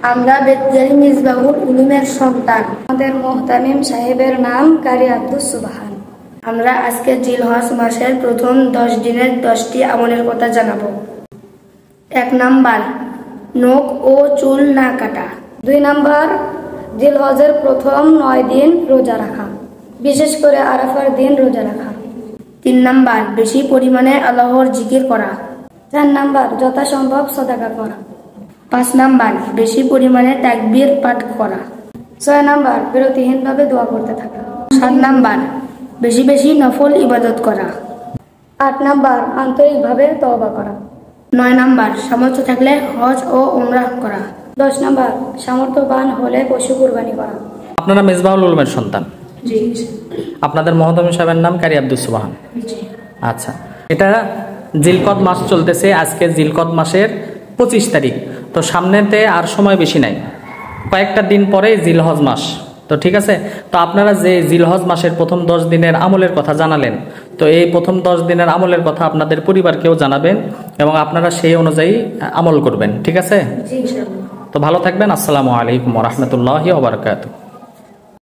আমরা বেতজারি মিসবাহুল উলুমের সন্তান। আমাদের মোহতামিম সাহেবের নাম কারি আব্দুস সুবহান। আমরা আজকে জিলহজ মাসের প্রথম 10 দিনের 10টি আমলের কথা জানাবো। 1 নাম্বার, নখ ও চুল না কাটা। 2 নাম্বার, জিলহজের প্রথম 9 দিন রোজা রাখা, বিশেষ করে আরাফার দিন রোজা রাখা। 3 নাম্বার, বেশি পরিমাণে আল্লাহর জিকির করা। 4 নাম্বার, যথাসম্ভব সাদাকা করা। 5 নাম্বার, বেশি পরিমাণে তাকবীর পাঠ করা। 6 নাম্বার, বিরতিহীনভাবে দোয়া করতে থাকা। 7 নাম্বার, বেশি বেশি নফল ইবাদত করা। 8 নাম্বার, আন্তরিকভাবে তওবা করা। 9 নাম্বার, সামর্থ্য থাকলে হজ ও উমরাহ করা। 10 নাম্বার, সামর্থ্যবান হলে পশু কুরবানি করা। আপনারা মিসবাহুল উলুমের সন্তান? জি। আপনাদের মোহতামিম সাহেবের নাম কারি আব্দুস সুবহান? জি। আচ্ছা, এটা জিলকদ মাস চলতেছে, আজকে জিলকদ মাসের 25 তারিখ। তো সামনেতে আর সময় বেশি নাই, কয়েকটা দিন পরে জিলহজ মাস। তো ঠিক আছে, তো আপনারা যে জিলহজ মাসের প্রথম 10 দিনের আমলের কথা জানালেন, তো এই প্রথম 10 দিনের আমলের কথা আপনাদের পরিবারকেও জানাবেন এবং আপনারা সেই অনুযায়ী আমল করবেন। ঠিক আছে? জি, ইনশাআল্লাহ। তো ভালো থাকবেন। আসসালামু আলাইকুম ওয়া রাহমাতুল্লাহি ওয়া বারাকাতুহু।